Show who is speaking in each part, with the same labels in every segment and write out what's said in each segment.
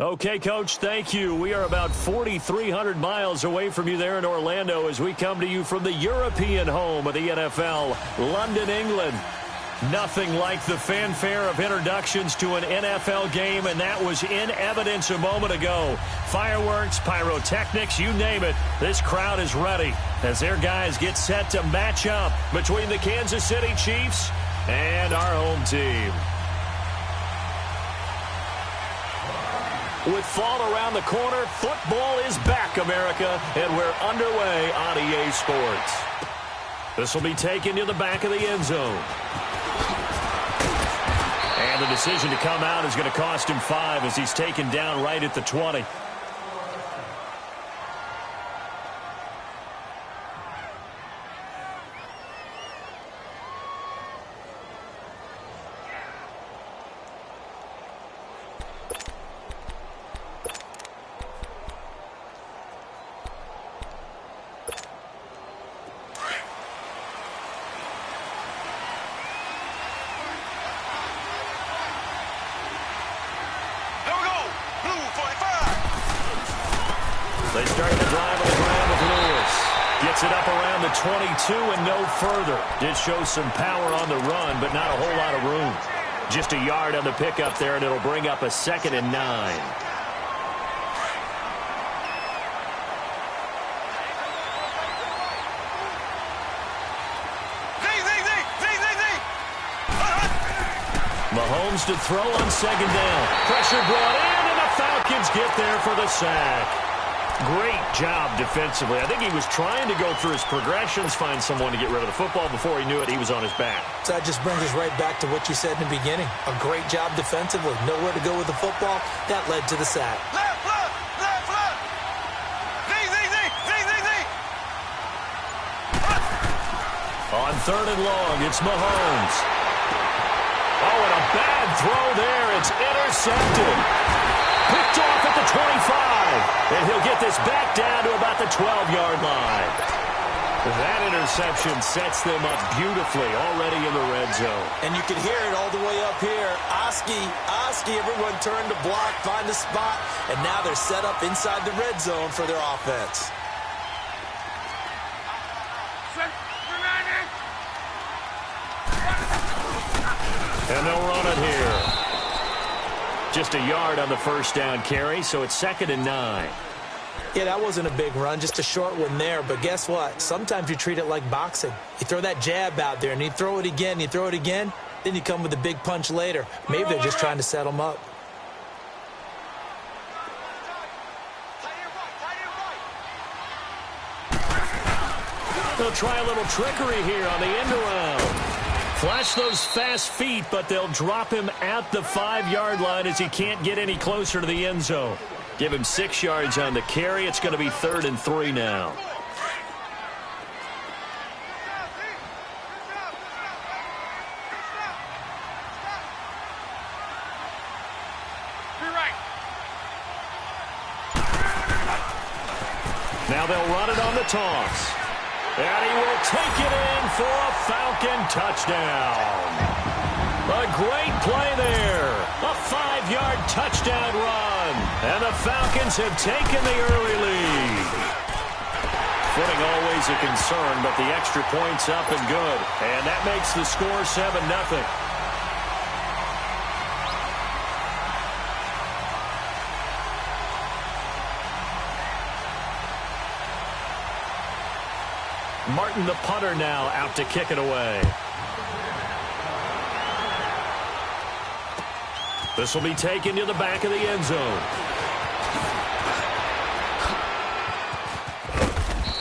Speaker 1: Okay, Coach, thank you. We are about 4,300 miles away from you there in Orlando as we come to you from the European home of the NFL, London, England. Nothing like the fanfare of introductions to an NFL game, and that was in evidence a moment ago. Fireworks, pyrotechnics, you name it. This crowd is ready as their guys get set to match up between the Kansas City Chiefs and our home team. With fall around the corner, football is back, America, and we're underway on EA Sports. This will be taken to the back of the end zone. And the decision to come out is going to cost him 5 as he's taken down right at the 20. They start the drive on the ground with Lewis. Gets it up around the 22 and no further. Did show some power on the run, but not a whole lot of room. Just a yard on the pickup there, and it'll bring up a 2nd and 9. Mahomes to throw on 2nd down. Pressure brought in, and the Falcons get there for the sack. Great job defensively. I think he was trying to go through his progressions, find someone to get rid of the football. Before he knew it, he was on his back.
Speaker 2: So that just brings us right back to what you said in the beginning. A great job defensively. Nowhere to go with the football. That led to the sack.
Speaker 3: Left.
Speaker 1: On 3rd and long, it's Mahomes. Oh, and a bad throw there. It's intercepted. Picked off at the 25. And he'll get this back down to about the 12-yard line. That interception sets them up beautifully already in the red zone.
Speaker 2: And you can hear it all the way up here. Oski, everyone turned to block, find a spot, and now they're set up inside the red zone for their offense.
Speaker 1: And they'll run it here. Just a yard on the first down carry, so it's 2nd and 9.
Speaker 2: Yeah, that wasn't a big run, just a short one there. But guess what? Sometimes you treat it like boxing. You throw that jab out there, and you throw it again, then you come with a big punch later. Maybe they're just trying to set them up.
Speaker 1: They'll try a little trickery here on the end around. Flash those fast feet, but they'll drop him at the 5-yard line as he can't get any closer to the end zone. Give him 6 yards on the carry. It's going to be 3rd and 3 now. Now they'll run it on the toss. And he will take it in for a Falcon touchdown. A great play there. A 5-yard touchdown run. And the Falcons have taken the early lead. Footing always a concern, but the extra point's up and good. And that makes the score 7-0. Martin, the punter, now out to kick it away. This will be taken to the back of the end zone.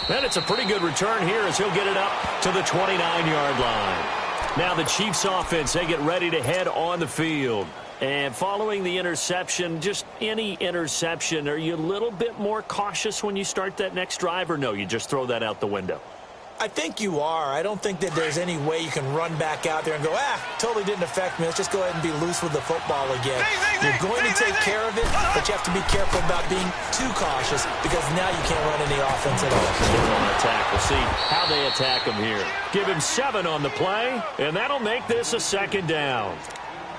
Speaker 1: And it's a pretty good return here as he'll get it up to the 29-yard line. Now the Chiefs offense, they get ready to head on the field. And following the interception, just any interception, are you a little bit more cautious when you start that next drive, or no, you just throw that out the window?
Speaker 2: I think you are. I don't think that there's any way you can run back out there and go, totally didn't affect me. Let's just go ahead and be loose with the football again. You're going to take care of it, but you have to be careful about being too cautious because now you can't run any offense at all.
Speaker 1: Still on attack. We'll see how they attack him here. Give him 7 on the play, and that'll make this a 2nd down.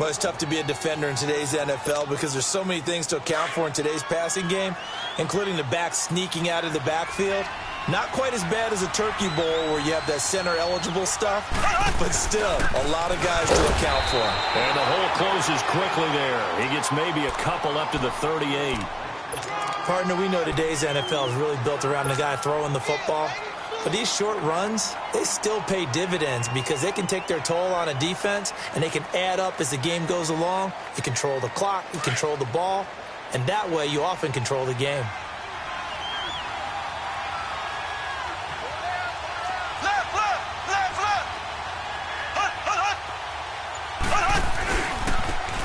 Speaker 2: Well, it's tough to be a defender in today's NFL because there's so many things to account for in today's passing game, including the back sneaking out of the backfield. Not quite as bad as a turkey bowl where you have that center-eligible stuff, but still a lot of guys to account for.
Speaker 1: And the hole closes quickly there. He gets maybe a couple up to the 38.
Speaker 2: Partner, we know today's NFL is really built around the guy throwing the football. But these short runs, they still pay dividends because they can take their toll on a defense and they can add up as the game goes along. You control the clock, you control the ball, and that way you often control the game.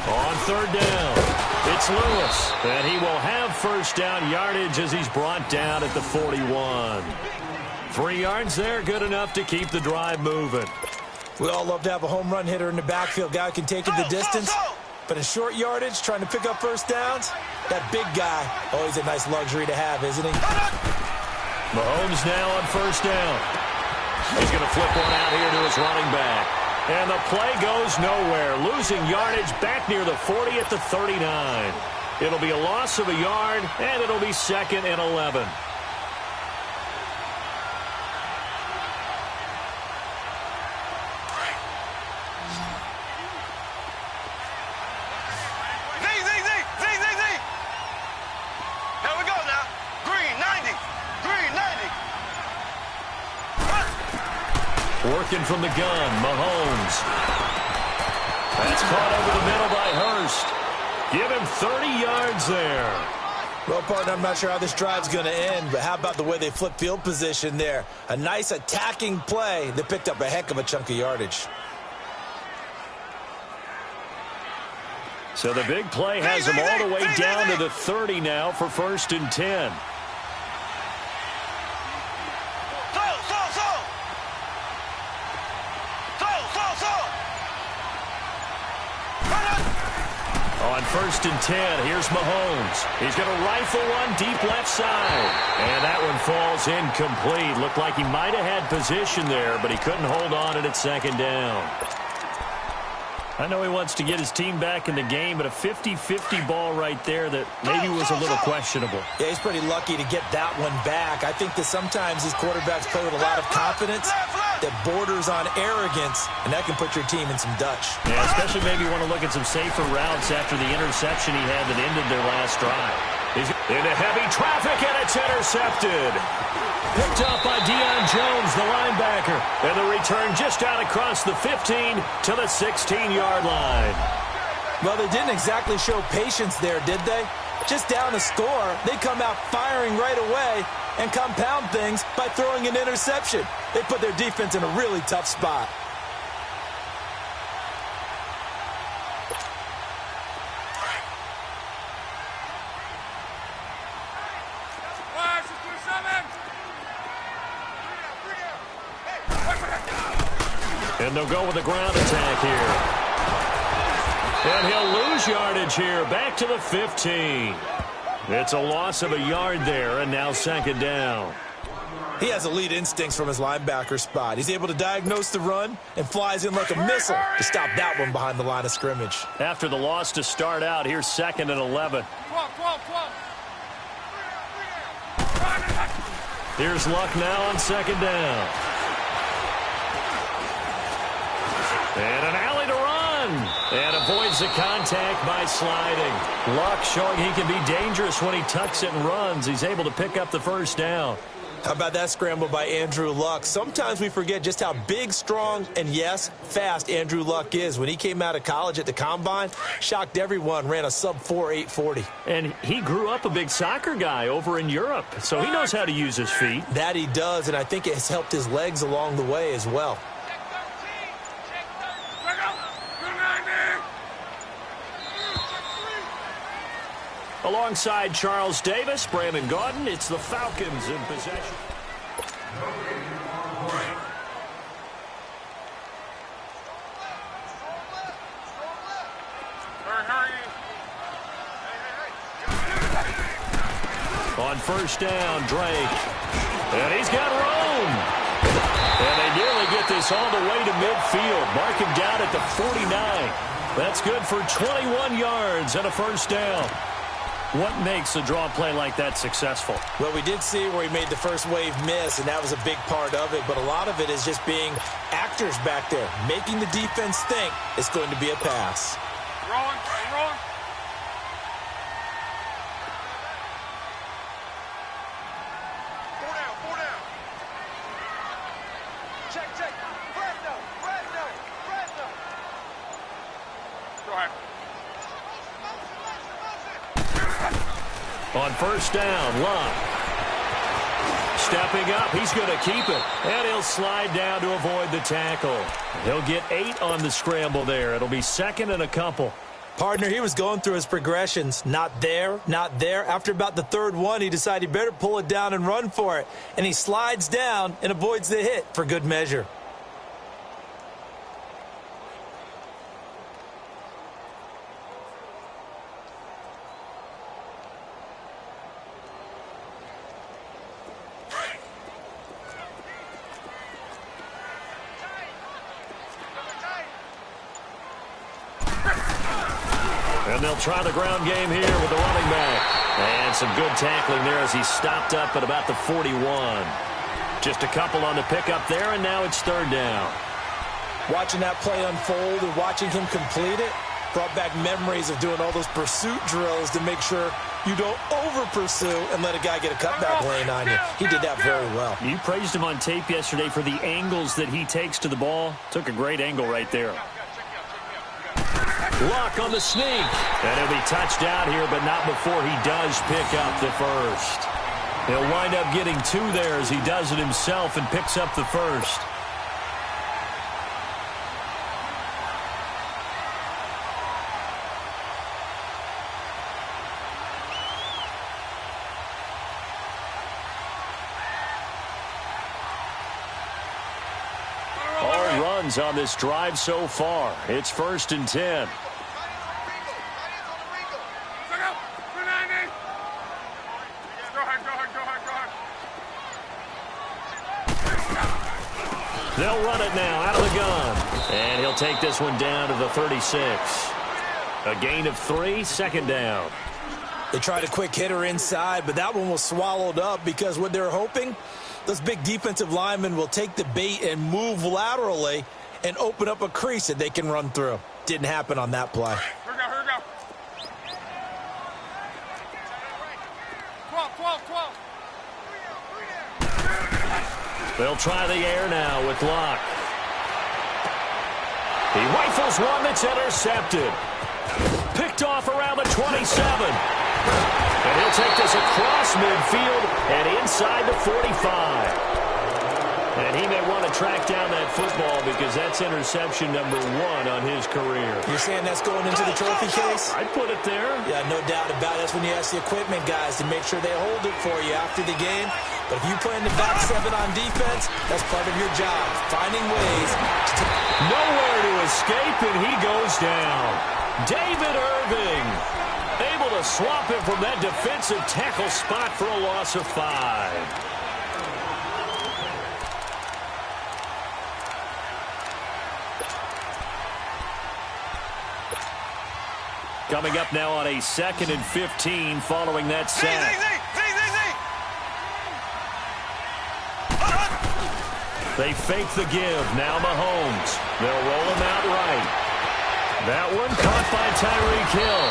Speaker 1: On third down, it's Lewis, and he will have first down yardage as he's brought down at the 41. 3 yards there, good enough to keep the drive moving.
Speaker 2: We all love to have a home run hitter in the backfield. Guy can take it the distance. But in short yardage, trying to pick up first downs, that big guy, always a nice luxury to have, isn't he?
Speaker 1: Mahomes now on first down. He's going to flip one out here to his running back. And the play goes nowhere. Losing yardage back near the 40 at the 39. It'll be a loss of a yard, and it'll be 2nd and 11. Working from the gun, Mahomes. That's caught over the middle by Hurst. Give him 30 yards there.
Speaker 2: Well, partner, I'm not sure how this drive's going to end, but how about the way they flip field position there? A nice attacking play that picked up a heck of a chunk of yardage.
Speaker 1: So the big play has him all the way down to the 30 now for 1st and 10. On 1st and 10, here's Mahomes. He's going to rifle one deep left side. And that one falls incomplete. Looked like he might have had position there, but he couldn't hold on at 2nd down. I know he wants to get his team back in the game, but a 50-50 ball right there that maybe was a little questionable.
Speaker 2: Yeah, he's pretty lucky to get that one back. I think that sometimes these quarterbacks play with a lot of confidence that borders on arrogance, and that can put your team in some Dutch.
Speaker 1: Yeah, especially maybe want to look at some safer routes after the interception he had that ended their last drive. He's into heavy traffic, and it's intercepted. Picked up by Deion Jones, the linebacker. And the return just out across the 15 to the 16-yard line.
Speaker 2: Well, they didn't exactly show patience there, did they? Just down a score, they come out firing right away and compound things by throwing an interception. They put their defense in a really tough spot.
Speaker 1: And they'll go with a ground attack here. And he'll lose yardage here, back to the 15. It's a loss of a yard there, and now 2nd down.
Speaker 2: He has elite instincts from his linebacker spot. He's able to diagnose the run and flies in like a missile to stop that one behind the line of scrimmage.
Speaker 1: After the loss to start out, here's 2nd and 11. Here's Luck now on 2nd down. And an alley to run. And avoids the contact by sliding. Luck showing he can be dangerous when he tucks it and runs. He's able to pick up the first down.
Speaker 2: How about that scramble by Andrew Luck? Sometimes we forget just how big, strong, and yes, fast Andrew Luck is. When he came out of college at the Combine, shocked everyone, ran a sub-4 840.
Speaker 1: And he grew up a big soccer guy over in Europe, so he knows how to use his feet.
Speaker 2: That he does, and I think it has helped his legs along the way as well.
Speaker 1: Alongside Charles Davis, Brandon Gaudin, it's the Falcons in possession. On first down, Drake. And he's got room. And they nearly get this all the way to midfield. Mark him down at the 49. That's good for 21 yards and a first down. What makes a draw play like that successful?
Speaker 2: Well, we did see where he made the first wave miss, and that was a big part of it. But a lot of it is just being actors back there, making the defense think it's going to be a pass.
Speaker 3: Rolling. Four down. Check. Fresno. Go ahead.
Speaker 1: On first down, Love. Stepping up, he's going to keep it. And he'll slide down to avoid the tackle. He'll get 8 on the scramble there. It'll be second and a couple.
Speaker 2: Partner, he was going through his progressions. Not there. After about the third one, he decided he better pull it down and run for it. And he slides down and avoids the hit for good measure.
Speaker 1: And they'll try the ground game here with the running back. And some good tackling there as he stopped up at about the 41. Just a couple on the pickup there, and now it's third down.
Speaker 2: Watching that play unfold and watching him complete it brought back memories of doing all those pursuit drills to make sure you don't over-pursue and let a guy get a cutback lane on you. He did that very well.
Speaker 1: You praised him on tape yesterday for the angles that he takes to the ball. Took a great angle right there. Luck on the sneak. And he'll be touched out here, but not before he does pick up the first. He'll wind up getting 2 there as he does it himself and picks up the first. All runs on this drive so far. It's 1st and 10. They'll run it now out of the gun. And he'll take this one down to the 36. A gain of 3, second down.
Speaker 2: They tried a quick hitter inside, but that one was swallowed up because what they're hoping, those big defensive linemen will take the bait and move laterally and open up a crease that they can run through. Didn't happen on that play.
Speaker 3: Here we go. 12.
Speaker 1: They'll try the air now with Locke. He rifles one that's intercepted. Picked off around the 27. And he'll take this across midfield and inside the 45. And he may want to track down that football because that's interception number 1 on his career.
Speaker 2: You're saying that's going into the trophy case?
Speaker 1: I'd put it there.
Speaker 2: Yeah, no doubt about it. That's when you ask the equipment guys to make sure they hold it for you after the game. But if you play in the back 7 on defense, that's part of your job, finding ways to
Speaker 1: nowhere to escape, and he goes down. David Irving able to swap him from that defensive tackle spot for a loss of 5. Coming up now on a 2nd and 15 following that sack. They fake the give. Now Mahomes. They'll roll him out right. That one caught by Tyreek Hill.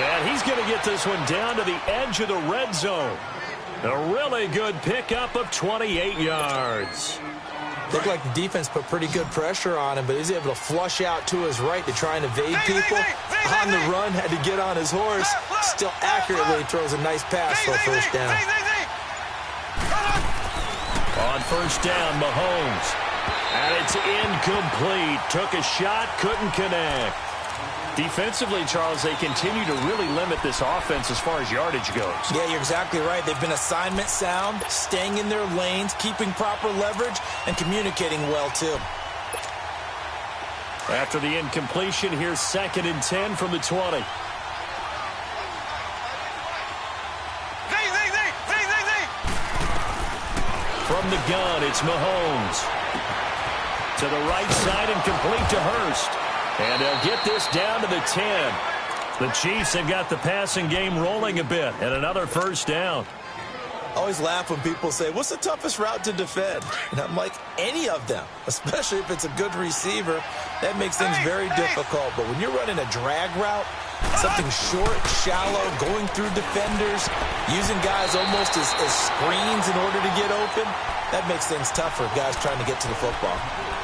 Speaker 1: And he's going to get this one down to the edge of the red zone. A really good pickup of 28 yards.
Speaker 2: Looked like the defense put pretty good pressure on him, but he's able to flush out to his right to try and evade people. On the run, had to get on his horse. Still accurately throws a nice pass for a first down.
Speaker 1: On first down, Mahomes. And it's incomplete. Took a shot, couldn't connect. Defensively, Charles, they continue to really limit this offense as far as yardage goes.
Speaker 2: Yeah, you're exactly right. They've been assignment sound, staying in their lanes, keeping proper leverage, and communicating well, too.
Speaker 1: After the incompletion, here's 2nd and 10 from the 20. From the gun, it's Mahomes. To the right side and complete to Hurst. And they'll get this down to the 10. The Chiefs have got the passing game rolling a bit, and another first down.
Speaker 2: I always laugh when people say, what's the toughest route to defend? And I'm like, any of them, especially if it's a good receiver. That makes things very difficult. But when you're running a drag route, something short, shallow, going through defenders, using guys almost as screens in order to get open, that makes things tough for guys trying to get to the football.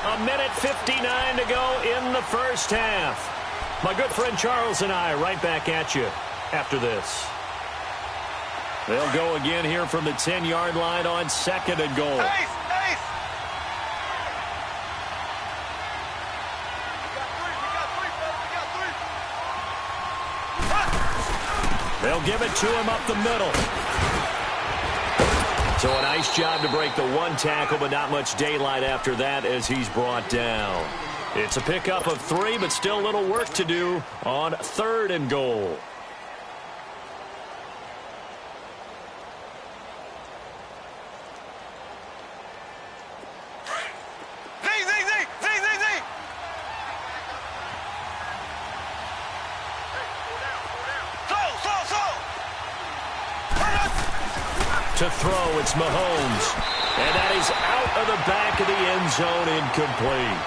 Speaker 1: A minute 59 to go in the first half. My good friend Charles and I right back at you after this. They'll go again here from the 10-yard line on 2nd and goal.
Speaker 3: Ace!
Speaker 1: They'll give it to him up the middle. So a nice job to break the one tackle, but not much daylight after that as he's brought down. It's a pickup of 3, but still a little work to do on 3rd and goal. To throw, it's Mahomes. And that is out of the back of the end zone, incomplete.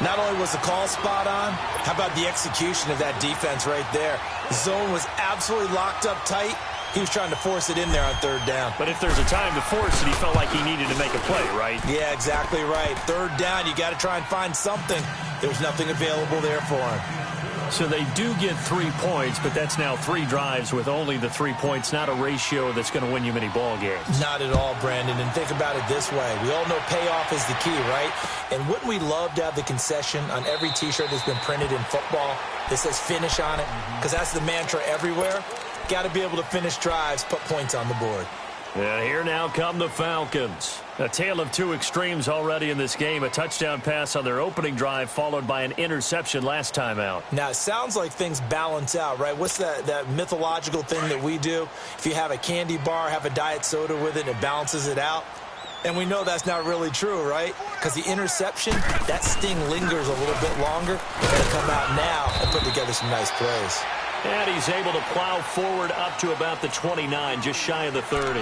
Speaker 2: Not only was the call spot on, how about the execution of that defense right there? The zone was absolutely locked up tight. He was trying to force it in there on 3rd down.
Speaker 1: But if there's a time to force it, he felt like he needed to make a play, right?
Speaker 2: Yeah, exactly right. 3rd down, you got to try and find something. There's nothing available there for him.
Speaker 1: So they do get 3 points, but that's now 3 drives with only the 3 points, not a ratio that's going to win you many ball games.
Speaker 2: Not at all, Brandon. And think about it this way. We all know payoff is the key, right? And wouldn't we love to have the concession on every T-shirt that's been printed in football that says finish on it? Because that's the mantra everywhere. Got to be able to finish drives, put points on the board.
Speaker 1: And here now come the Falcons. A tale of 2 extremes already in this game. A touchdown pass on their opening drive followed by an interception last time out.
Speaker 2: Now, it sounds like things balance out, right? What's that mythological thing that we do? If you have a candy bar, have a diet soda with it, and it balances it out. And we know that's not really true, right? Because the interception, that sting lingers a little bit longer. Got to come out now and put together some nice plays.
Speaker 1: And he's able to plow forward up to about the 29, just shy of the 30.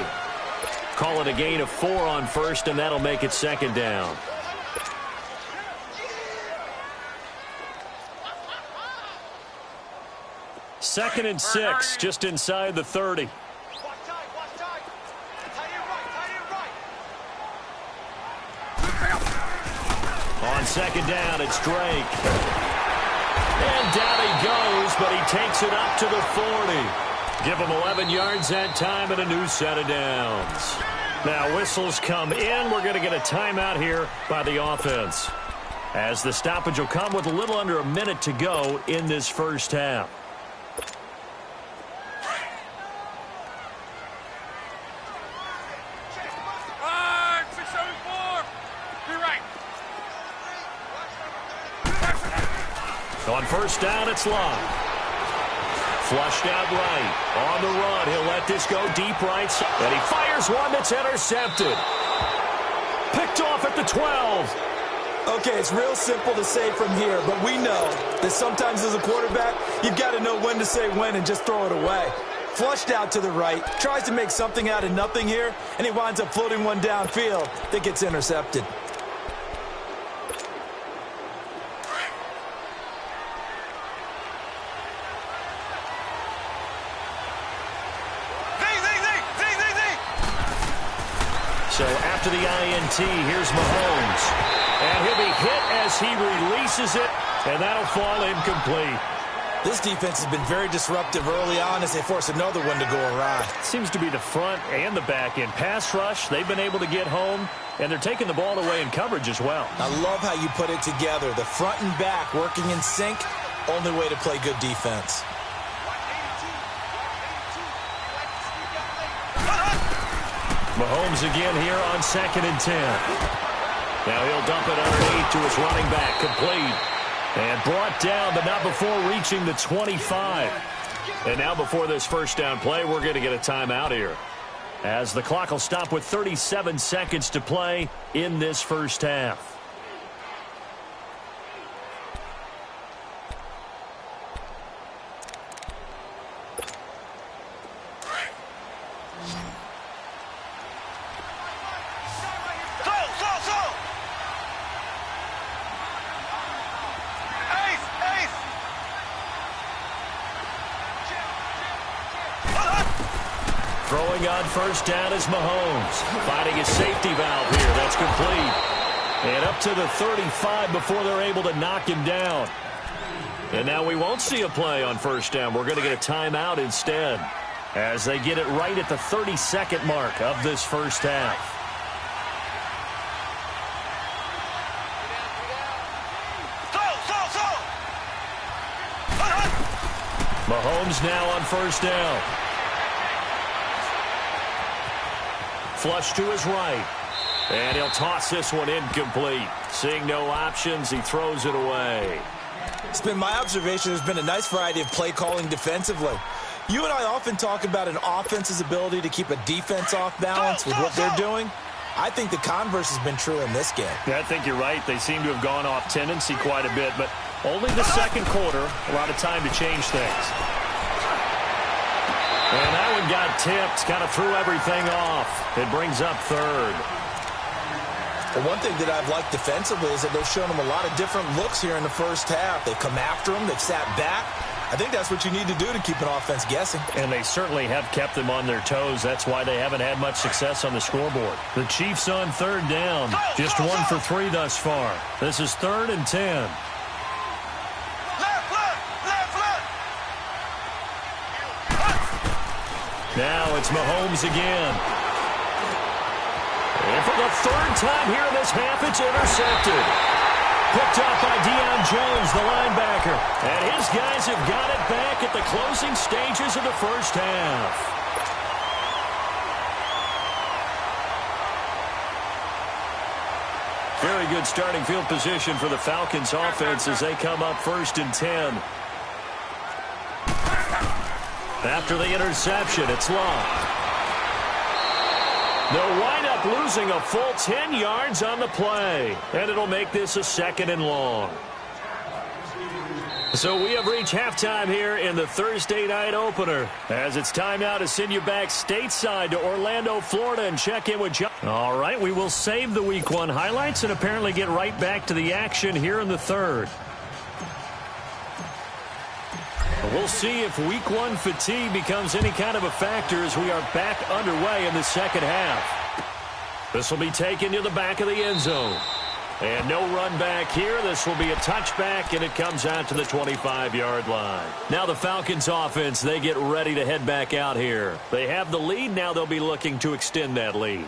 Speaker 1: Call it a gain of 4 on 1st, and that'll make it 2nd down. Second and 6, just inside the 30. On 2nd down, it's Drake. And down he goes, but he takes it up to the 40. Give him 11 yards that time and a new set of downs. Now whistles come in. We're going to get a timeout here by the offense, as the stoppage will come with a little under a minute to go in this first half. On 1st down, it's Love. Flushed out right. On the run, he'll let this go deep right side. And he fires one that's intercepted. Picked off at the 12.
Speaker 2: Okay, it's real simple to say from here, but we know that sometimes as a quarterback, you've got to know when to say when and just throw it away. Flushed out to the right, tries to make something out of nothing here, and he winds up floating one downfield that gets intercepted.
Speaker 1: So after the INT, here's Mahomes. And he'll be hit as he releases it, and that'll fall incomplete.
Speaker 2: This defense has been very disruptive early on as they force another one to go awry.
Speaker 1: Seems to be the front and the back end. Pass rush, they've been able to get home, and they're taking the ball away in coverage as well.
Speaker 2: I love how you put it together. The front and back working in sync, only way to play good defense.
Speaker 1: Mahomes again here on 2nd and 10. Now he'll dump it underneath to his running back, complete. And brought down, but not before reaching the 25. And now before this first down play, we're going to get a timeout here, as the clock will stop with 37 seconds to play in this first half. throwing on first down is Mahomes. Finding his safety valve here. That's complete. And up to the 35 before they're able to knock him down. And now we won't see a play on first down. We're going to get a timeout instead, as they get it right at the 32nd mark of this first half. Mahomes now on first down. Flush to his right. And he'll toss this one incomplete. Seeing no options, he throws it away.
Speaker 2: It's been my observation there's been a nice variety of play calling defensively. You and I often talk about an offense's ability to keep a defense off balance with what they're doing. I think the converse has been true in this game.
Speaker 1: Yeah, I think you're right. They seem to have gone off tendency quite a bit, but only the second quarter, a lot of time to change things. And that one got tipped, kind of threw everything off. It brings up third.
Speaker 2: Well, one thing that I've liked defensively is that they've shown them a lot of different looks here in the first half. They've come after them. They've sat back. I think that's what you need to do to keep an offense guessing. And they certainly have kept them on their toes. That's why they haven't had much success on the scoreboard. The Chiefs on third down. Just 1 for 3 thus far. This is 3rd and 10. Now it's Mahomes again. And for the 3rd time here in this half, it's intercepted. Picked up by Deion Jones, the linebacker. And his guys have got it back at the closing stages of the first half. Very good starting field position for the Falcons offense as they come up 1st and 10. After the interception, it's locked. They'll wind up losing a full 10 yards on the play, and it'll make this a 2nd and long. So we have reached halftime here in the Thursday night opener, as it's time now to send you back stateside to Orlando, Florida, and check in with John. All right, we will save the Week 1 highlights and apparently get right back to the action here in the 3rd. We'll see if Week 1 fatigue becomes any kind of a factor as we are back underway in the second half. This will be taken to the back of the end zone. And no run back here. This will be a touchback, and it comes out to the 25-yard line. Now the Falcons offense, they get ready to head back out here. They have the lead. Now they'll be looking to extend that lead.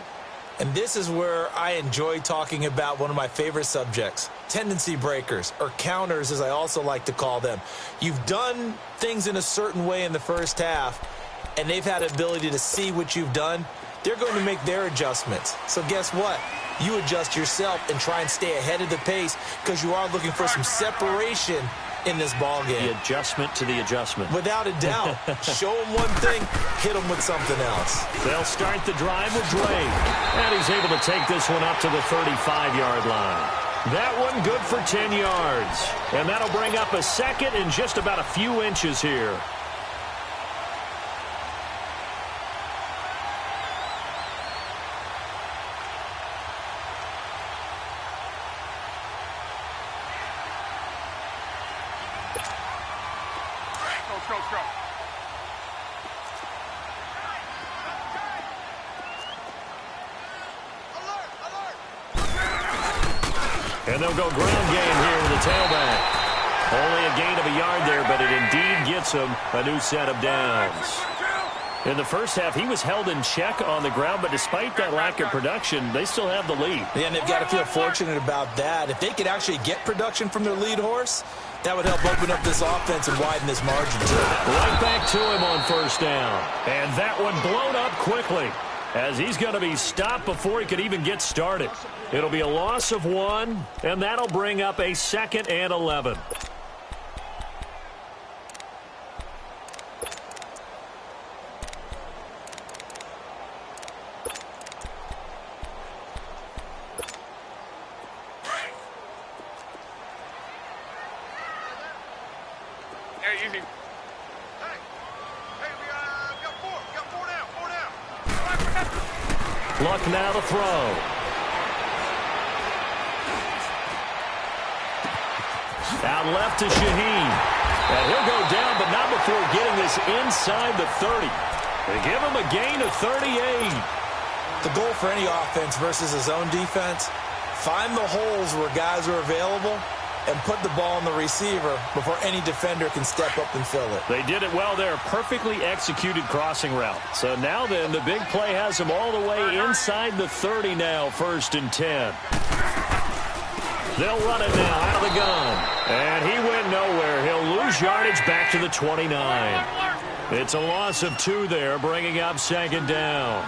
Speaker 2: And this is where I enjoy talking about one of my favorite subjects, tendency breakers, or counters as I also like to call them. You've done things in a certain way in the first half, and they've had the ability to see what you've done. They're going to make their adjustments. So guess what? You adjust yourself and try and stay ahead of the pace because you are looking for some separation in this ball game.
Speaker 1: The adjustment to the adjustment.
Speaker 2: Without a doubt. Show them one thing, hit them with something else.
Speaker 1: They'll start the drive with Drake. And he's able to take this one up to the 35-yard line. That one good for 10 yards. And that'll bring up a 2nd and just about a few inches here.
Speaker 3: Go.
Speaker 1: And they'll go ground game here with the tailback. Only a gain of a yard there, but it indeed gets him a new set of downs. In the first half, he was held in check on the ground, but despite that lack of production, they still have the lead.
Speaker 2: Yeah, and they've got to feel fortunate about that. If they could actually get production from their lead horse, that would help open up this offense and widen this margin too.
Speaker 1: Right back to him on first down. And that one blown up quickly, as he's going to be stopped before he could even get started. It'll be a loss of 1, and that'll bring up a 2nd and 11.
Speaker 3: Hey, easy. Hey, we got 4 down.
Speaker 1: Luck now to throw. Out left to Shaheen. And he'll go down, but not before getting this inside the 30. They give him a gain of 38.
Speaker 2: The goal for any offense versus a zone defense, find the holes where guys are available and put the ball on the receiver before any defender can step up and fill it.
Speaker 1: They did it well there. Perfectly executed crossing route. So now then, the big play has them all the way inside the 30 now, 1st and 10. They'll run it now out of the gun. And he went nowhere. He'll lose yardage back to the 29. It's a loss of 2 there, bringing up 2nd down.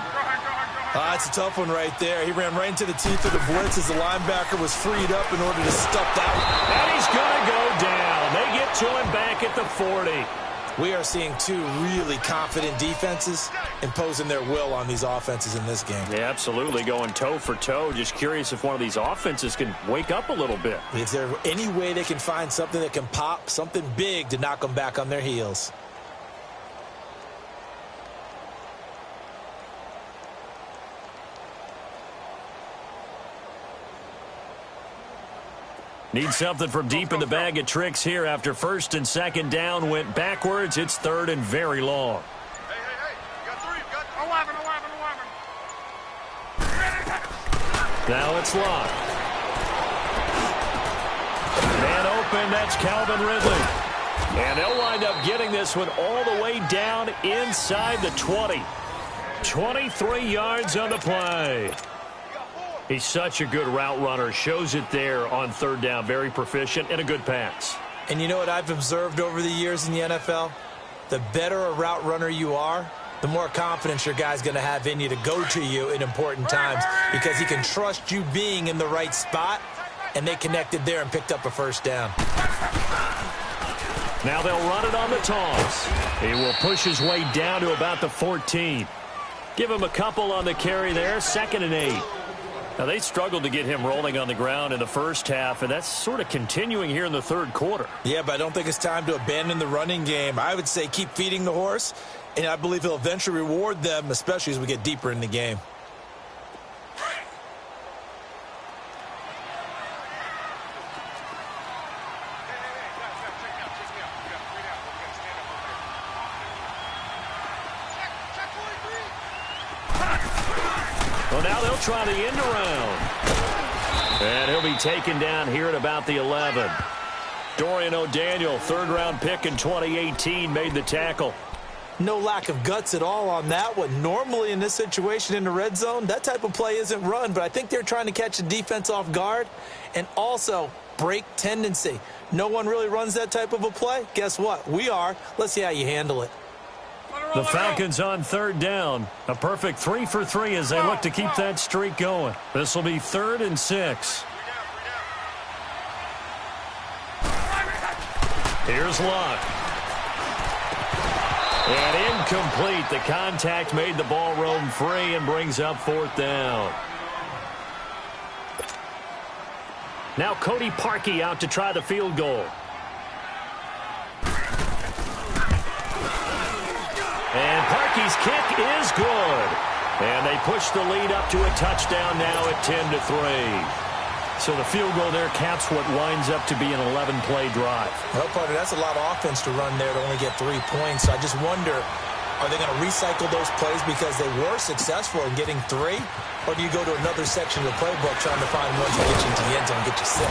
Speaker 2: It's a tough one right there. He ran right into the teeth of the blitz as the linebacker was freed up in order to stuff that.
Speaker 1: And he's going to go down. They get to him back at the 40.
Speaker 2: We are seeing 2 really confident defenses imposing their will on these offenses in this game.
Speaker 1: Yeah, absolutely, going toe for toe. Just curious if one of these offenses can wake up a little bit.
Speaker 2: Is there any way they can find something that can pop, something big to knock them back on their heels?
Speaker 1: Need something from deep in the bag of tricks here after 1st and 2nd down went backwards. It's 3rd and very long.
Speaker 3: Hey. You got 3. You got 11.
Speaker 1: Now it's locked. Man open, that's Calvin Ridley. And they'll wind up getting this one all the way down inside the 20. 23 yards on the play. He's such a good route runner. Shows it there on 3rd down. Very proficient and a good pass.
Speaker 2: And you know what I've observed over the years in the NFL? The better a route runner you are, the more confidence your guy's going to have in you to go to you in important times because he can trust you being in the right spot, and they connected there and picked up a 1st down.
Speaker 1: Now they'll run it on the toss. He will push his way down to about the 14. Give him a couple on the carry there, 2nd and 8. Now, they struggled to get him rolling on the ground in the first half, and that's sort of continuing here in the 3rd quarter.
Speaker 2: Yeah, but I don't think it's time to abandon the running game. I would say keep feeding the horse, and I believe he'll eventually reward them, especially as we get deeper in the game.
Speaker 1: Well, now they'll try the end around. And he'll be taken down here at about the 11. Dorian O'Daniel, 3rd-round pick in 2018, made the tackle.
Speaker 2: No lack of guts at all on that one. Normally in this situation in the red zone, that type of play isn't run, but I think they're trying to catch the defense off guard and also break tendency. No one really runs that type of a play. Guess what? We are. Let's see how you handle it.
Speaker 1: The Falcons on 3rd down. A perfect 3 for 3 as they look to keep that streak going. This will be 3rd and 6. Here's Luck. And incomplete. The contact made the ball roam free and brings up 4th down. Now Cody Parkey out to try the field goal. And Parkey's kick is good. And they push the lead up to a touchdown now at 10-3. So the field goal there caps what winds up to be an 11-play drive.
Speaker 2: Well, partner, that's a lot of offense to run there to only get 3 points. So I just wonder, are they going to recycle those plays because they were successful in getting 3? Or do you go to another section of the playbook trying to find one to get you into the end zone and get you 6?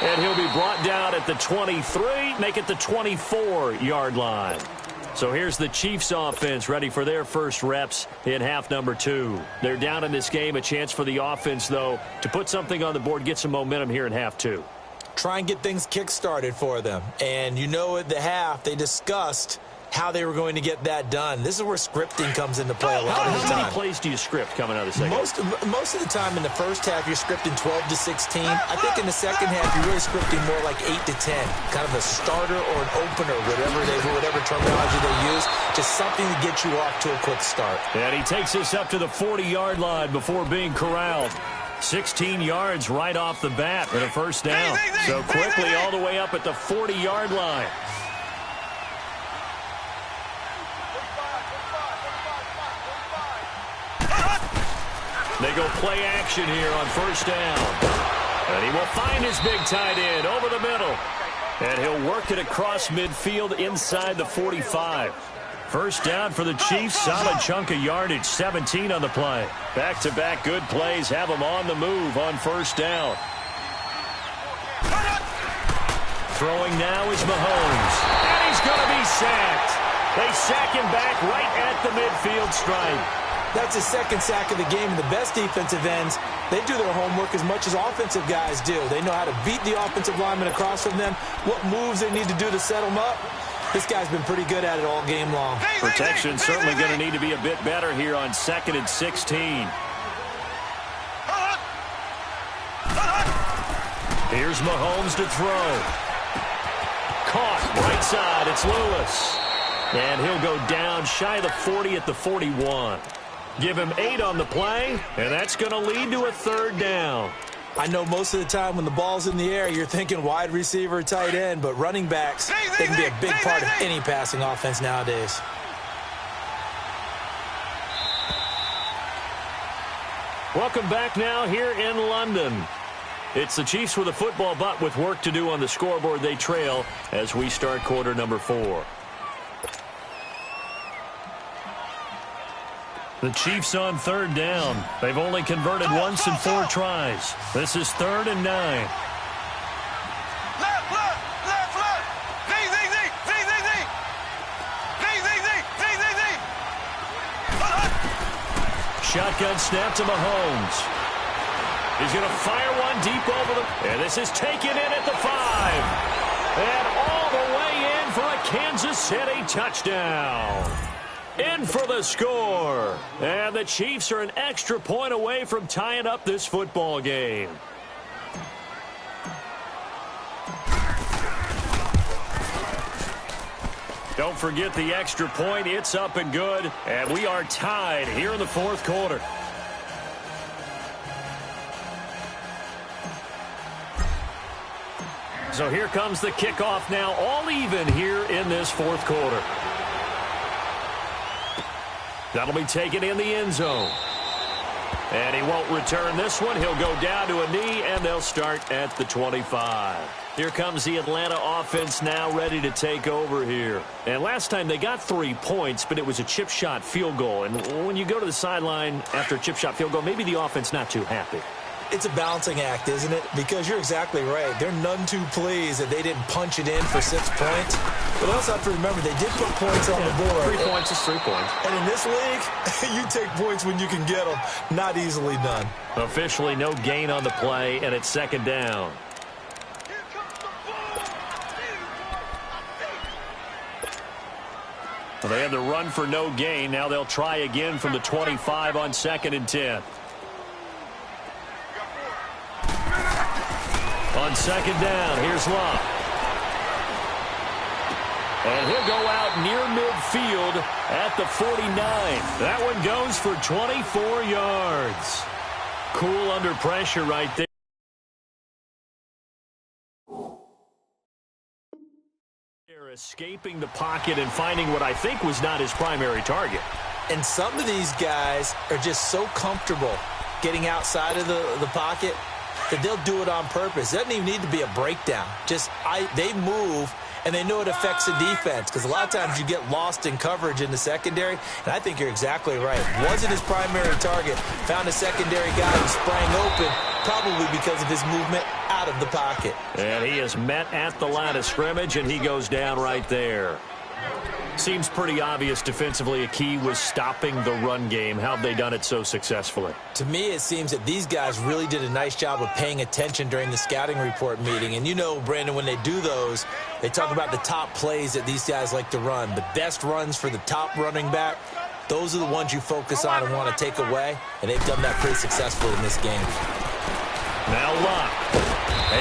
Speaker 1: And he'll be brought down at the 23, make it the 24-yard line. So here's the Chiefs offense ready for their first reps in half number 2. They're down in this game. A chance for the offense, though, to put something on the board, get some momentum here in half 2.
Speaker 2: Try and get things kick-started for them. And you know at the half, they discussed how they were going to get that done. This is where scripting comes into play a lot of the time.
Speaker 1: How many plays do you script coming out of the second?
Speaker 2: Most of the time in the first half, you're scripting 12 to 16. I think in the second half, you're really scripting more like 8 to 10. Kind of a starter or an opener, whatever terminology they use. Just something to get you off to a quick start.
Speaker 1: And he takes us up to the 40-yard line before being corralled. 16 yards right off the bat and a first down. So quickly all the way up at the 40-yard line. They go play action here on first down. And he will find his big tight end over the middle. And he'll work it across midfield inside the 45. First down for the Chiefs. Solid chunk of yardage. 17 on the play. Back-to-back good plays have them on the move on first down. Throwing now is Mahomes. And he's going to be sacked. They sack him back right at the midfield stripe.
Speaker 2: That's his second sack of the game. And the best defensive ends, they do their homework as much as offensive guys do. They know how to beat the offensive lineman across from them, what moves they need to do to set them up. This guy's been pretty good at it all game long.
Speaker 1: Protection certainly going to need to be a bit better here on 2nd and 16. Here's Mahomes to throw. Caught right side. It's Lewis. And he'll go down shy of the 40 at the 41. Give him 8 on the play, and that's going to lead to a third down.
Speaker 2: I know most of the time when the ball's in the air, you're thinking wide receiver, tight end, but running backs, they can be a big part of any passing offense nowadays.
Speaker 1: Welcome back now here in London. It's the Chiefs with a football, but with work to do on the scoreboard. They trail as we start quarter number 4. The Chiefs on third down. They've only converted once in 4 tries. This is 3rd and 9.
Speaker 3: Left.
Speaker 1: Shotgun snap to Mahomes. He's going to fire one deep over the... And this is taken in at the 5. And all the way in for a Kansas City touchdown. In for the score. And the Chiefs are an extra point away from tying up this football game. Don't forget the extra point. It's up and good. And we are tied here in the 4th quarter. So here comes the kickoff now, all even here in this 4th quarter. That'll be taken in the end zone. And he won't return this one. He'll go down to a knee, and they'll start at the 25. Here comes the Atlanta offense now ready to take over here. And last time they got 3 points, but it was a chip shot field goal. And when you go to the sideline after a chip shot field goal, maybe the offense not too happy.
Speaker 2: It's a balancing act, isn't it? Because you're exactly right. They're none too pleased that they didn't punch it in for 6 points. But they also have to remember they did put points on the board.
Speaker 1: 3 points is 3 points.
Speaker 2: And in this league, you take points when you can get them. Not easily done.
Speaker 1: Officially no gain on the play, and it's 2nd down. Well, they had the run for no gain. Now they'll try again from the 25 on 2nd and 10. On 2nd down, here's Love. And he'll go out near midfield at the 49. That one goes for 24 yards. Cool under pressure right there. They're escaping the pocket and finding what I think was not his primary target.
Speaker 2: And some of these guys are just so comfortable getting outside of the pocket that they'll do it on purpose. It doesn't even need to be a breakdown. They move, and they know it affects the defense because a lot of times you get lost in coverage in the secondary, and I think you're exactly right. Wasn't his primary target. Found a secondary guy who sprang open, probably because of his movement out of the pocket.
Speaker 1: And he is met at the line of scrimmage, and he goes down right there. Seems pretty obvious defensively a key was stopping the run game. How have they done it so successfully?
Speaker 2: To me, it seems that these guys really did a nice job of paying attention during the scouting report meeting. And you know, Brandon, when they do those, they talk about the top plays that these guys like to run. The best runs for the top running back, those are the ones you focus on and want to take away. And they've done that pretty successfully in this game.
Speaker 1: Now Luck,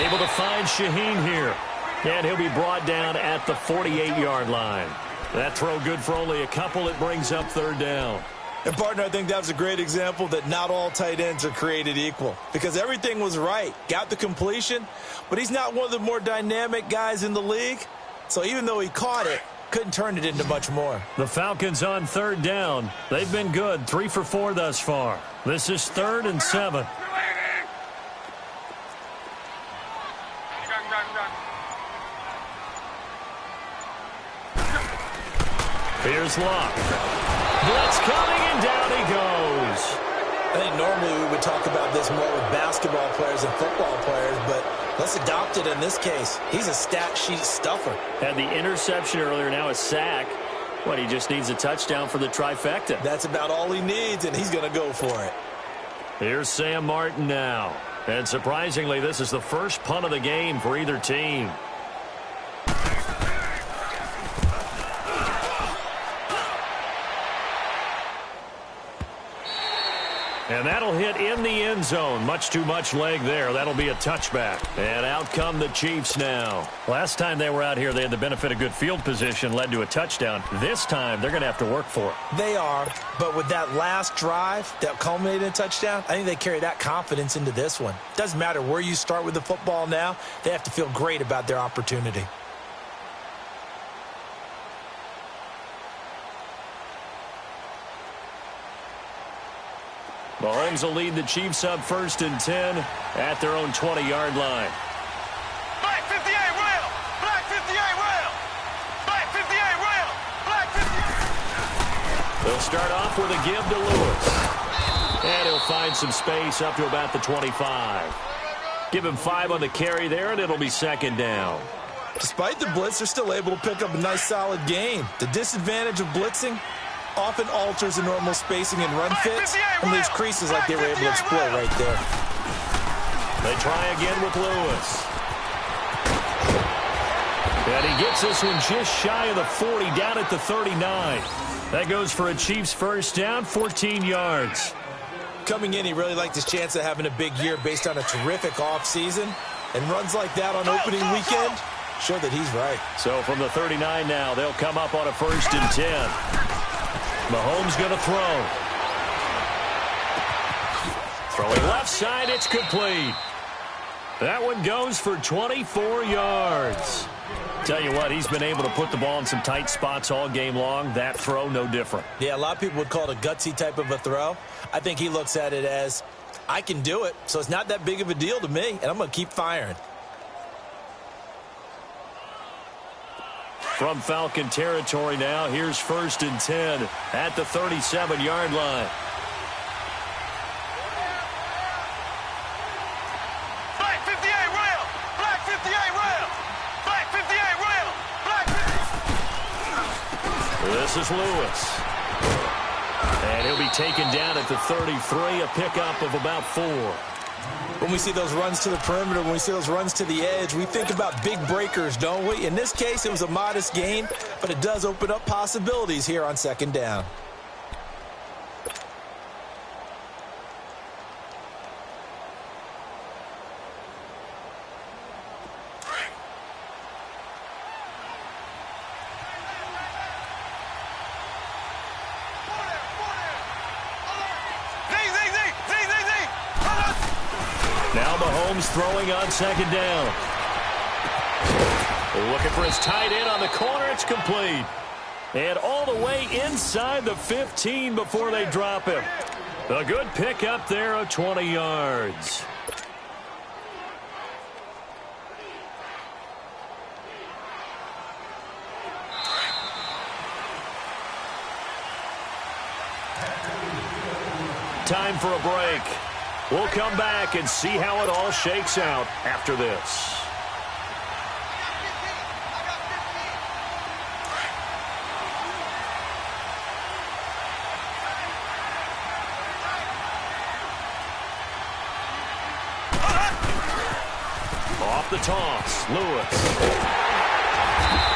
Speaker 1: able to find Shaheen here. And he'll be brought down at the 48-yard line. That throw good for only a couple. It brings up 3rd down.
Speaker 2: And, partner, I think that was a great example that not all tight ends are created equal because everything was right. Got the completion, but he's not one of the more dynamic guys in the league. So even though he caught it, couldn't turn it into much more.
Speaker 1: The Falcons on 3rd down. They've been good, 3 for 4 thus far. This is 3rd and 7. Here's Luck. Blitz coming, and down he goes.
Speaker 2: I think normally we would talk about this more with basketball players and football players, but let's adopt it in this case. He's a stat sheet stuffer.
Speaker 1: Had the interception earlier, now a sack. What, he just needs a touchdown for the trifecta.
Speaker 2: That's about all he needs, and he's going to go for it.
Speaker 1: Here's Sam Martin now. And surprisingly, this is the first punt of the game for either team. And that'll hit in the end zone. Much too much leg there. That'll be a touchback. And out come the Chiefs now. Last time they were out here, they had the benefit of good field position, led to a touchdown. This time, they're going to have to work for it.
Speaker 2: They are, but with that last drive that culminated in a touchdown, I think they carry that confidence into this one. Doesn't matter where you start with the football now. They have to feel great about their opportunity.
Speaker 1: Mahomes will lead the Chiefs up 1st and 10 at their own 20-yard line.
Speaker 3: Black 58 rail. Black 58 rail. Black 58 rail. Black 58.
Speaker 1: They'll start off with a give to Lewis. And he'll find some space up to about the 25. Give him 5 on the carry there, and it'll be 2nd down.
Speaker 2: Despite the blitz, they're still able to pick up a nice, solid gain. The disadvantage of blitzing often alters the normal spacing and run fits and leaves creases like they were able to exploit right there.
Speaker 1: They try again with Lewis. And he gets this one just shy of the 40, down at the 39. That goes for a Chiefs first down, 14 yards.
Speaker 2: Coming in, he really liked his chance of having a big year based on a terrific offseason. And runs like that on opening weekend show that he's right.
Speaker 1: So from the 39 now, they'll come up on a 1st and 10. Mahomes going to throw. Throwing left side, it's complete. That one goes for 24 yards. Tell you what, he's been able to put the ball in some tight spots all game long. That throw, no different.
Speaker 2: Yeah, a lot of people would call it a gutsy type of a throw. I think he looks at it as, I can do it, so it's not that big of a deal to me, and I'm going to keep firing.
Speaker 1: From Falcon territory now, here's 1st and 10 at the 37-yard line.
Speaker 3: Black 58 rail. Black 58 rail. Black 58 rail. Black 58.
Speaker 1: This is Lewis. And he'll be taken down at the 33, a pickup of about 4.
Speaker 2: When we see those runs to the perimeter, when we see those runs to the edge, we think about big breakers, don't we? In this case, it was a modest gain, but it does open up possibilities here on 2nd down.
Speaker 1: Now Mahomes throwing on 2nd down. Looking for his tight end on the corner. It's complete. And all the way inside the 15 before they drop him. A good pickup there of 20 yards. Time for a break. We'll come back and see how it all shakes out after this. Off the toss, Lewis.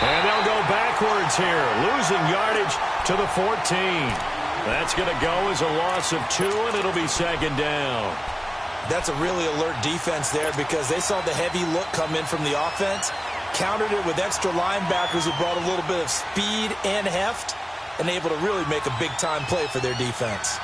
Speaker 1: And they'll go backwards here, losing yardage to the 14. That's going to go as a loss of 2, and it'll be 2nd down.
Speaker 2: That's a really alert defense there because they saw the heavy look come in from the offense, countered it with extra linebackers who brought a little bit of speed and heft, and able to really make a big-time play for their defense.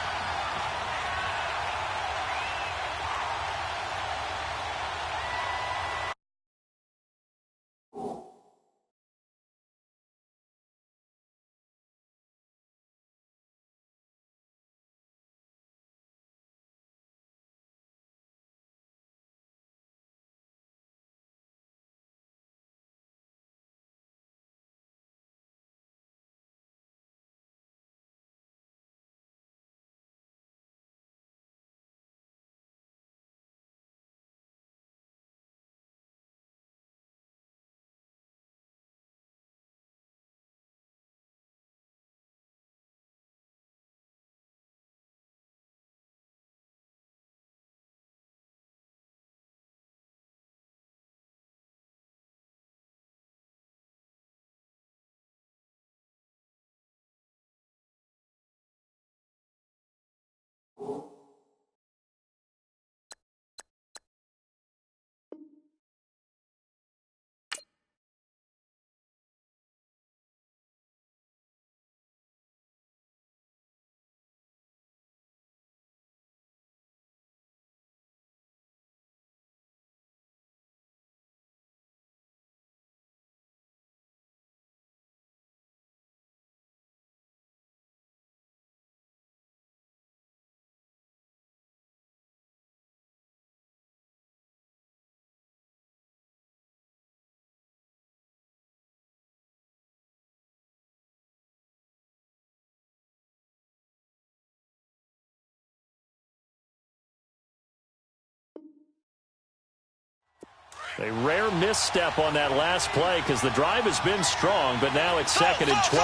Speaker 1: A rare misstep on that last play because the drive has been strong, but now it's 2nd and 12.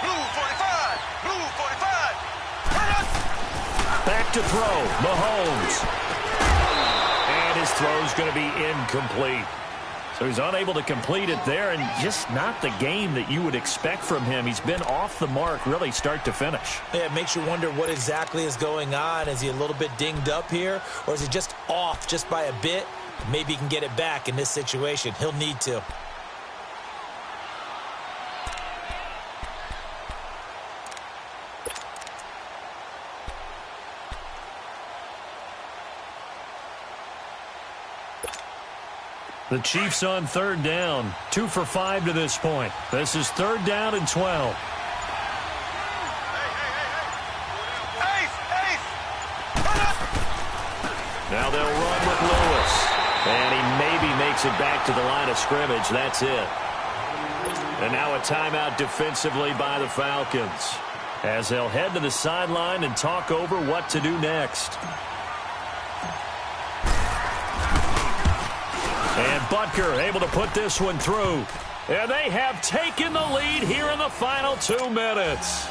Speaker 3: Blue 45. Blue 45.
Speaker 1: Back to throw. Mahomes. And his throw's going to be incomplete. So he's unable to complete it there, and just not the game that you would expect from him. He's been off the mark really start to finish.
Speaker 2: Yeah, it makes you wonder what exactly is going on. Is he a little bit dinged up here, or is he just off just by a bit? Maybe he can get it back in this situation. He'll need to.
Speaker 1: The Chiefs on 3rd down. 2 for 5 to this point. This is 3rd down and 12. Now they'll run with Lewis. And he maybe makes it back to the line of scrimmage. That's it. And now a timeout defensively by the Falcons, as they'll head to the sideline and talk over what to do next. And Butker able to put this one through. And they have taken the lead here in the final 2 minutes.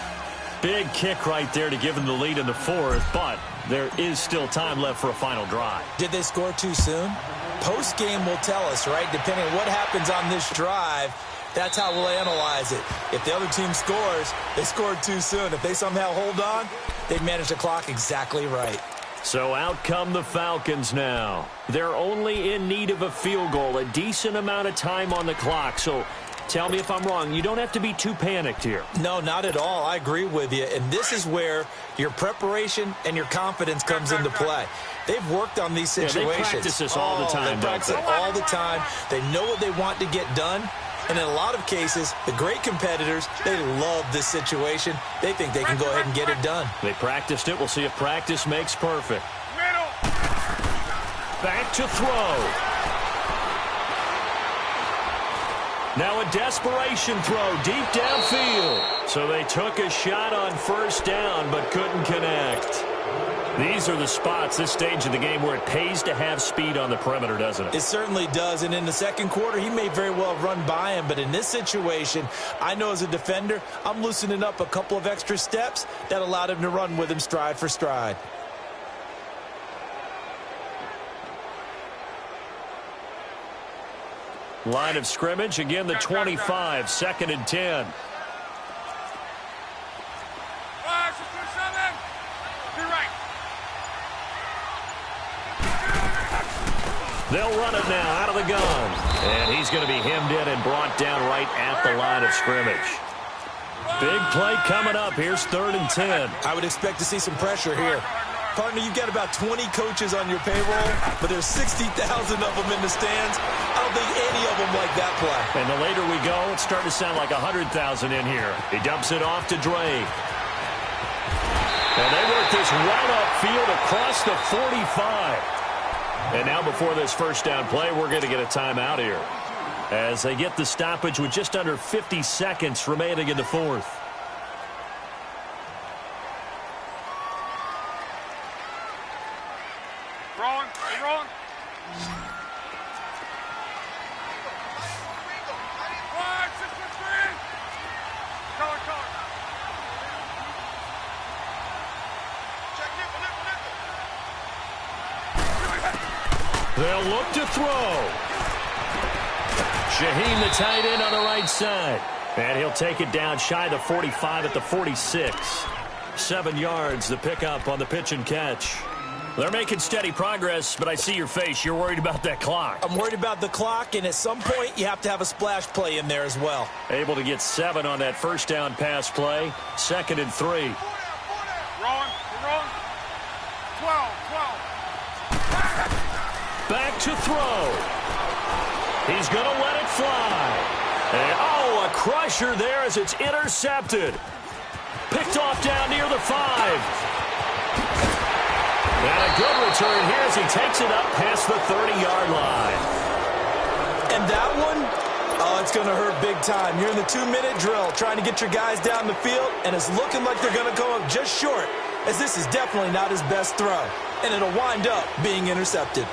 Speaker 1: Big kick right there to give them the lead in the 4th, but there is still time left for a final drive.
Speaker 2: Did they score too soon? Post-game will tell us, right? Depending on what happens on this drive, that's how we'll analyze it. If the other team scores, they scored too soon. If they somehow hold on, they've managed the clock exactly right.
Speaker 1: So out come the Falcons now. They're only in need of a field goal, a decent amount of time on the clock. So tell me if I'm wrong. You don't have to be too panicked here.
Speaker 2: No, not at all. I agree with you. And this is where your preparation and your confidence comes into play. They've worked on these situations.
Speaker 1: Yeah, they practice this all the time.
Speaker 2: They practice it all the time. They know what they want to get done. And in a lot of cases, the great competitors, they love this situation. They think they can go ahead and get it done.
Speaker 1: They practiced it. We'll see if practice makes perfect. Back to throw. Now a desperation throw deep downfield. So they took a shot on 1st down but couldn't connect. These are the spots, this stage of the game, where it pays to have speed on the perimeter, doesn't it?
Speaker 2: It certainly does. And in the 2nd quarter, he may very well run by him. But in this situation, I know as a defender, I'm loosening up a couple of extra steps that allowed him to run with him stride for stride.
Speaker 1: Line of scrimmage, again the 25, 2nd and 10. They'll run it now out of the gun. And he's going to be hemmed in and brought down right at the line of scrimmage. Big play coming up. Here's 3rd and 10.
Speaker 2: I would expect to see some pressure here. Partner, you've got about 20 coaches on your payroll, but there's 60,000 of them in the stands. I don't think any of them like that play.
Speaker 1: And the later we go, it's starting to sound like 100,000 in here. He dumps it off to Drake. And they work this right upfield across the 45. And now before this 1st down play, we're going to get a timeout here, as they get the stoppage with just under 50 seconds remaining in the 4th.
Speaker 3: Rolling. Rolling.
Speaker 1: They'll look to throw. Shaheen, the tight end, on the right side. And he'll take it down shy of the 45 at the 46. 7 yards, the pickup on the pitch and catch. They're making steady progress, but I see your face. You're worried about that clock.
Speaker 2: I'm worried about the clock, and at some point, you have to have a splash play in there as well.
Speaker 1: Able to get 7 on that 1st down pass play. 2nd and 3.
Speaker 3: Rolling. 12.
Speaker 1: Back to throw. He's going to let it fly. And, a crusher there as it's intercepted. Picked off down near the 5. And a good return here as he takes it up past the 30-yard line.
Speaker 2: And that one, it's going to hurt big time. You're in the 2-minute drill trying to get your guys down the field, and it's looking like they're going to go up just short as this is definitely not his best throw, and it'll wind up being intercepted.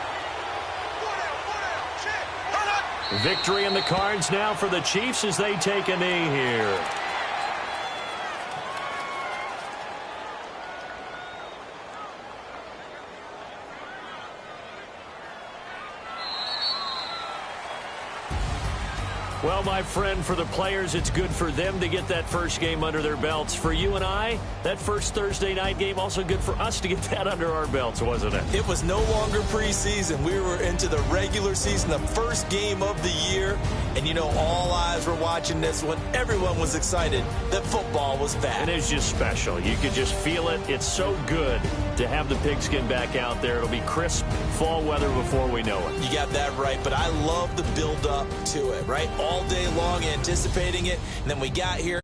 Speaker 1: Victory in the cards now for the Chiefs as they take a knee here. Well, my friend, for the players, it's good for them to get that first game under their belts. For you and I, that first Thursday night game, also good for us to get that under our belts, wasn't it?
Speaker 2: It was no longer preseason. We were into the regular season, the first game of the year. And, you know, all eyes were watching this when everyone was excited that football was back.
Speaker 1: And it's just special. You could just feel it. It's so good to have the pigskin back out there. It'll be crisp fall weather before we know it.
Speaker 2: You got that right, but I love the build-up to it, right? All day long anticipating it, and then we got here.